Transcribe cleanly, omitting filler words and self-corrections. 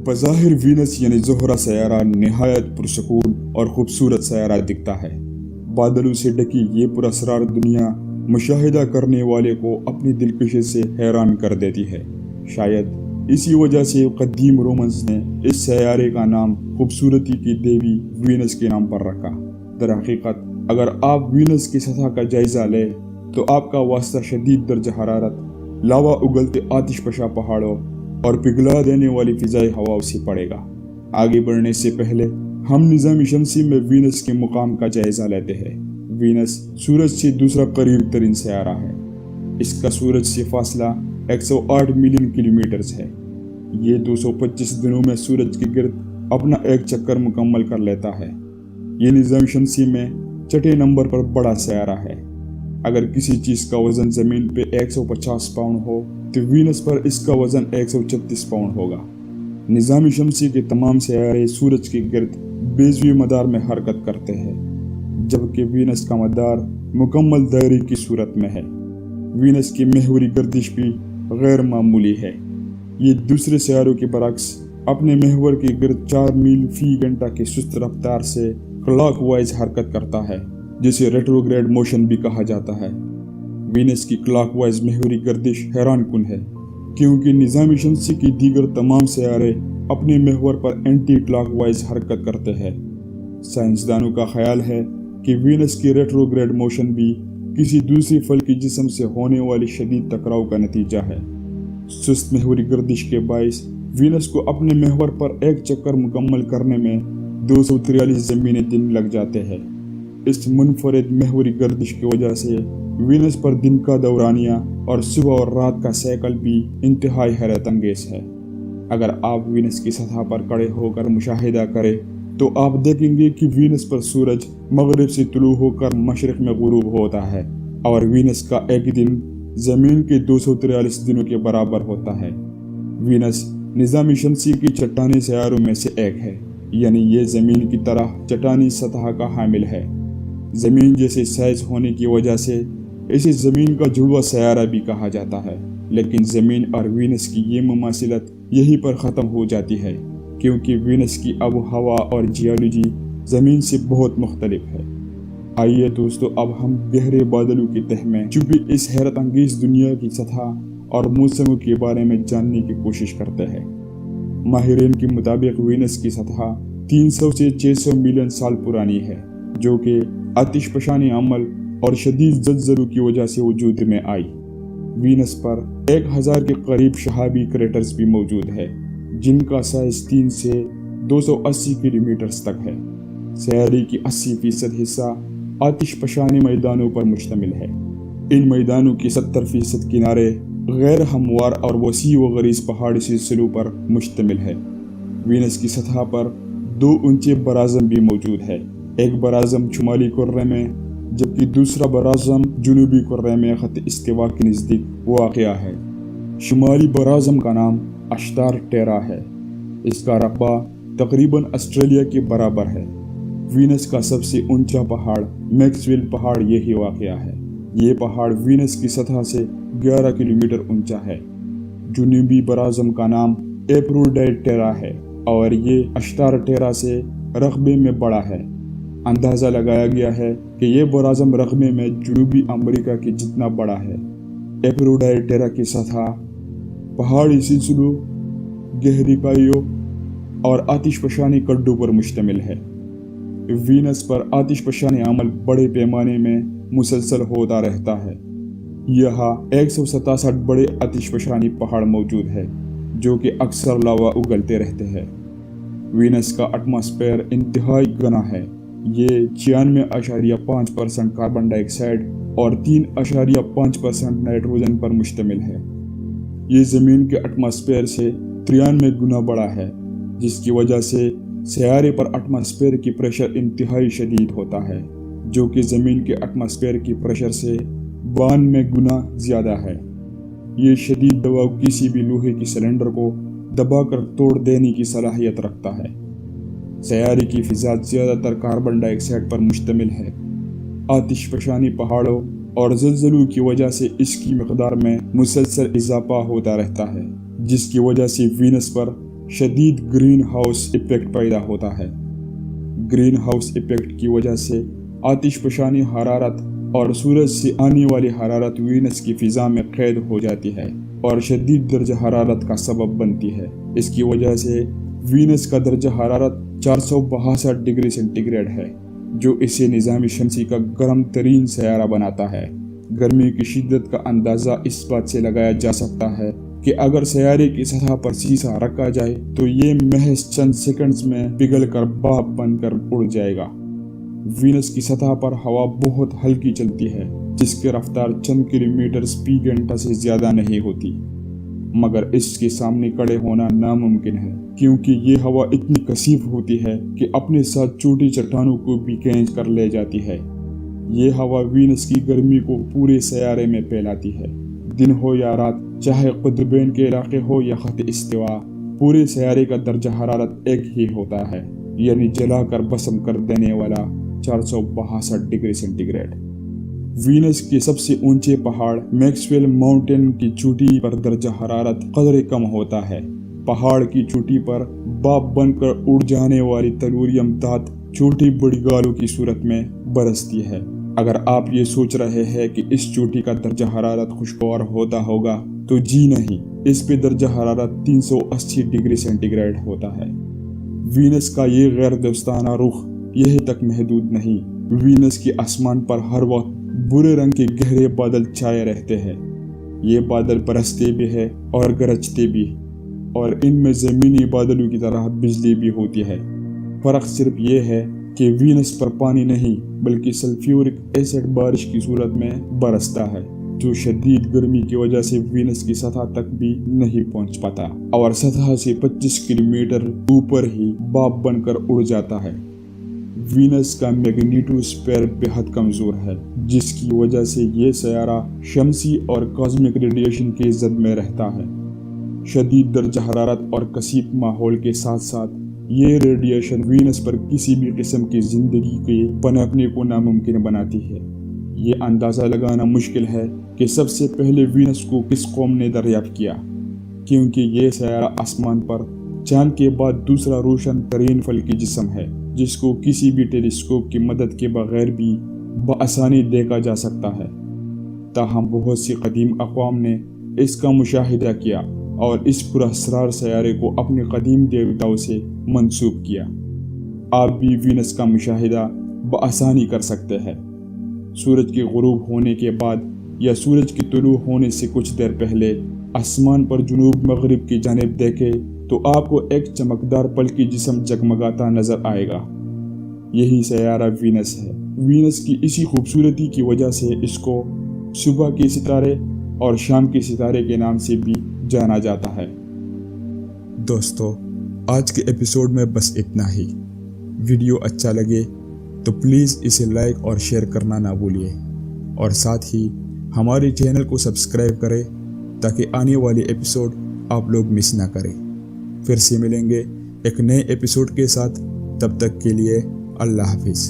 بظاہر وینس یعنی زہرہ سیارہ نہایت پرسکون اور خوبصورت سیارہ دکھتا ہے۔ بادلوں سے ڈکی یہ پراسرار دنیا مشاہدہ کرنے والے کو اپنی دلکشی سے حیران کر دیتی ہے۔ شاید اسی وجہ سے قدیم رومنز نے اس سیارے کا نام خوبصورتی کی دیوی وینس کے نام پر رکھا۔ در حقیقت اگر آپ وینس کی سطح کا جائزہ لیں تو آپ کا واسطہ شدید درجہ حرارت، لاوا اگلتے آتش فشاں پہاڑوں اور پگھلا دینے والی فضائی ہواؤں سے پڑے گا۔ آگے بڑھنے سے پہلے ہم نظام شمسی میں وینس کے مقام کا جائزہ لیتے ہیں۔ وینس سورج سے دوسرا قریب ترین سیارہ ہے۔ اس کا سورج سے فاصلہ 108 ملین کلومیٹرز ہے۔ یہ 225 دنوں میں سورج کے گرد اپنا ایک چکر مکمل کر لیتا ہے۔ یہ نظام شمسی میں چھٹے نمبر پر بڑا سیارہ ہے۔ اگر کسی چیز کا وزن زمین پہ 150 پاؤنڈ ہو تو وینس پر اس کا وزن 136 پاؤنڈ ہوگا۔ نظام شمسی کے تمام سیارے سورج کے گرد بیضوی مدار میں حرکت کرتے ہیں، جبکہ وینس کا مدار مکمل دائرے کی صورت میں ہے۔ وینس کی محوری گردش بھی غیر معمولی ہے۔ یہ دوسرے سیاروں کے برعکس اپنے محور کے گرد 4 میل فی گھنٹہ کی سست رفتار سے کلاک وائز حرکت کرتا ہے، جسے ریٹروگریڈ موشن بھی کہا جاتا ہے۔ وینس کی کلاک وائز محوری گردش حیران کن ہے، کیونکہ نظام شمسی کی دیگر تمام سیارے اپنے محور پر اینٹی کلاک وائز حرکت کرتے ہیں۔ سائنسدانوں کا خیال ہے کہ وینس کی ریٹروگریڈ موشن بھی کسی دوسری فلکی جسم سے ہونے والی شدید ٹکراؤ کا نتیجہ ہے۔ سست محوری گردش کے باعث وینس کو اپنے محور پر ایک چکر مکمل کرنے میں 243 زمینی دن لگ جاتے ہیں۔ اس منفرد محوری گردش کی وجہ سے وینس پر دن کا دورانیہ اور صبح اور رات کا سائیکل بھی انتہائی حیرت انگیز ہے۔ اگر آپ وینس کی سطح پر کھڑے ہو کر مشاہدہ کریں تو آپ دیکھیں گے کہ وینس پر سورج مغرب سے طلوع ہو کر مشرق میں غروب ہوتا ہے، اور وینس کا ایک دن زمین کے 243 دنوں کے برابر ہوتا ہے۔ وینس نظام شمسی کی چٹانی سیاروں میں سے ایک ہے، یعنی یہ زمین کی طرح چٹانی سطح کا حامل ہے۔ زمین جیسے سائز ہونے کی وجہ سے اسے زمین کا جڑواں سیارہ بھی کہا جاتا ہے، لیکن زمین اور وینس کی یہ مماثلت یہیں پر ختم ہو جاتی ہے، کیونکہ وینس کی آب و ہوا اور جیولوجی زمین سے بہت مختلف ہے۔ آئیے دوستو، اب ہم گہرے بادلوں کی تہہ میں چھپی اس حیرت انگیز دنیا کی سطح اور موسموں کے بارے میں جاننے کی کوشش کرتے ہیں۔ ماہرین کے مطابق وینس کی سطح 300 سے 600 ملین سال پرانی ہے، جو کہ آتش فشانی عمل اور شدید زلزلوں کی وجہ سے وجود میں آئی۔ وینس پر 1000 کے قریب شہابی کریٹرز بھی موجود ہے، جن کا سائز 3 سے 280 کلومیٹرز تک ہے۔ سیارے کی 80% حصہ آتش فشانی میدانوں پر مشتمل ہے۔ ان میدانوں کے 70% کنارے غیر ہموار اور وسیع و غلیظ پہاڑی سلسلوں پر مشتمل ہے۔ وینس کی سطح پر 2 اونچے براعظم بھی موجود ہے، ایک براعظم شمالی کرہ میں جبکہ دوسرا براعظم جنوبی کرہ میں خط استوا کے نزدیک واقع ہے۔ شمالی براعظم کا نام اشتار ٹیرا ہے۔ اس کا رقبہ تقریباً آسٹریلیا کے برابر ہے۔ وینس کا سب سے اونچا پہاڑ میکسویل پہاڑ یہی واقع ہے۔ یہ پہاڑ وینس کی سطح سے 11 کلومیٹر اونچا ہے۔ جنوبی براعظم کا نام ایپروڈائٹ ٹیرا ہے اور یہ اشتار ٹیرا سے رقبے میں بڑا ہے۔ اندازہ لگایا گیا ہے کہ یہ براعظم رقبے میں جنوبی امریکہ کے جتنا بڑا ہے۔ ایپروڈائٹ ٹیرا کی سطح پہاڑی سلسلوں، گہری کھائیوں اور آتش فشانی گڈھوں پر مشتمل ہے۔ وینس پر آتش فشانی عمل بڑے پیمانے میں مسلسل ہوتا رہتا ہے۔ یہاں 167 بڑے آتش فشانی پہاڑ موجود ہے، جو کہ اکثر لاوا اگلتے رہتے ہیں۔ وینس کا ایٹماسفیئر انتہائی گھنا ہے۔ یہ 96.5% کاربن ڈائی آکسائڈ اور 3.5% نائٹروجن پر مشتمل ہے۔ یہ زمین کے ایٹماسفیئر سے 93 گنا بڑا ہے، جس کی وجہ سے سیارے پر ایٹماسفیئر کی پریشر انتہائی شدید ہوتا ہے، جو کہ زمین کے ایٹماسفیئر کی پریشر سے 92 گنا زیادہ ہے۔ یہ شدید دباؤ کسی بھی لوہے کی سلنڈر کو دبا کر توڑ دینے کی صلاحیت رکھتا ہے۔ سیارے کی فضا زیادہ تر کاربن ڈائی آکسائڈ پر مشتمل ہے۔ آتش فشانی پہاڑوں اور زلزلوں کی وجہ سے اس کی مقدار میں مسلسل اضافہ ہوتا رہتا ہے، جس کی وجہ سے وینس پر شدید گرین ہاؤس ایفیکٹ پیدا ہوتا ہے۔ گرین ہاؤس ایفیکٹ کی وجہ سے آتش فشانی حرارت اور سورج سے آنے والی حرارت وینس کی فضا میں قید ہو جاتی ہے اور شدید درجہ حرارت کا سبب بنتی ہے۔ اس کی وجہ سے وینس کا درجہ حرارت 462 ڈگری سینٹی گریڈ ہے، جو اسے نظام شمسی کا گرم ترین سیارہ بناتا ہے۔ گرمی کی شدت کا اندازہ اس بات سے لگایا جا سکتا ہے کہ اگر سیارے کی سطح پر سیسا رکھا جائے تو یہ محض چند سیکنڈز میں پگھل کر بھاپ بن کر اڑ جائے گا۔ وینس کی سطح پر ہوا بہت ہلکی چلتی ہے، جس کی رفتار چند کلومیٹر فی گھنٹہ سے زیادہ نہیں ہوتی، مگر اس کے سامنے کھڑے ہونا ناممکن ہے کیونکہ یہ ہوا اتنی کثیف ہوتی ہے کہ اپنے ساتھ چھوٹی چٹانوں کو بھی کھینچ کر لے جاتی ہے۔ یہ ہوا وینس کی گرمی کو پورے سیارے میں پھیلاتی ہے۔ دن ہو یا رات، چاہے قطبین کے علاقے ہو یا خط استوا، پورے سیارے کا درجہ حرارت ایک ہی ہوتا ہے، یعنی جلا کر بسم کر دینے والا 462 ڈگری سینٹی گریڈ۔ وینس کے سب سے اونچے پہاڑ میکسویل ماؤنٹین کی چوٹی پر درجہ حرارت قدرے کم ہوتا ہے۔ پہاڑ کی چوٹی پر بھاپ بن کر اڑ جانے والی تلوریم دھات چھوٹی بڑی گالوں کی صورت میں برستی ہے۔ اگر آپ یہ سوچ رہے ہیں کہ اس چوٹی کا درجہ حرارت خوشگوار ہوتا ہوگا تو جی نہیں، اس پہ درجہ حرارت 380 ڈگری سینٹی گریڈ ہوتا ہے۔ وینس کا یہ غیر دوستانہ رخ یہی تک محدود نہیں، وینس کے آسمان پر ہر وقت برے رنگ کے گہرے بادل چھائے رہتے ہیں۔ یہ بادل برستے بھی ہیں اور گرجتے بھی، اور ان میں زمینی بادلوں کی طرح بجلی بھی ہوتی ہے۔ فرق صرف یہ ہے کہ وینس پر پانی نہیں بلکہ سلفیورک ایسڈ بارش کی صورت میں برستا ہے، جو شدید گرمی کی وجہ سے وینس کی سطح تک بھی نہیں پہنچ پاتا اور سطح سے 25 کلومیٹر اوپر ہی بھاپ بن کر اڑ جاتا ہے۔ وینس کا میگنیٹوسفیر بہت کمزور ہے، جس کی وجہ سے یہ سیارہ شمسی اور کاسمک ریڈیشن کے زد میں رہتا ہے۔ شدید درجہ حرارت اور کثیف ماحول کے ساتھ ساتھ یہ ریڈیشن وینس پر کسی بھی قسم کی زندگی کے پنپنے کو ناممکن بناتی ہے۔ یہ اندازہ لگانا مشکل ہے کہ سب سے پہلے وینس کو کس قوم نے دریافت کیا، کیونکہ یہ سیارہ آسمان پر چاند کے بعد دوسرا روشن ترین فلکی جسم ہے، جس کو کسی بھی ٹیلیسکوپ کی مدد کے بغیر بھی بآسانی دیکھا جا سکتا ہے۔ تاہم بہت سی قدیم اقوام نے اس کا مشاہدہ کیا اور اس پراسرار سیارے کو اپنے قدیم دیوتاؤں سے منسوب کیا۔ آپ بھی وینس کا مشاہدہ بآسانی کر سکتے ہیں۔ سورج کے غروب ہونے کے بعد یا سورج کے طلوع ہونے سے کچھ دیر پہلے آسمان پر جنوب مغرب کی جانب دیکھیں تو آپ کو ایک چمکدار پلکی جسم جگمگاتا نظر آئے گا۔ یہی سیارہ وینس ہے۔ وینس کی اسی خوبصورتی کی وجہ سے اس کو صبح کے ستارے اور شام کے ستارے کے نام سے بھی جانا جاتا ہے۔ دوستو، آج کے ایپیسوڈ میں بس اتنا ہی۔ ویڈیو اچھا لگے تو پلیز اسے لائک اور شیئر کرنا نہ بھولیے، اور ساتھ ہی ہمارے چینل کو سبسکرائب کریں تاکہ آنے والی ایپیسوڈ آپ لوگ مس نہ کریں۔ پھر سے ملیں گے ایک نئے ایپیسوڈ کے ساتھ، تب تک کے لیے اللہ حافظ۔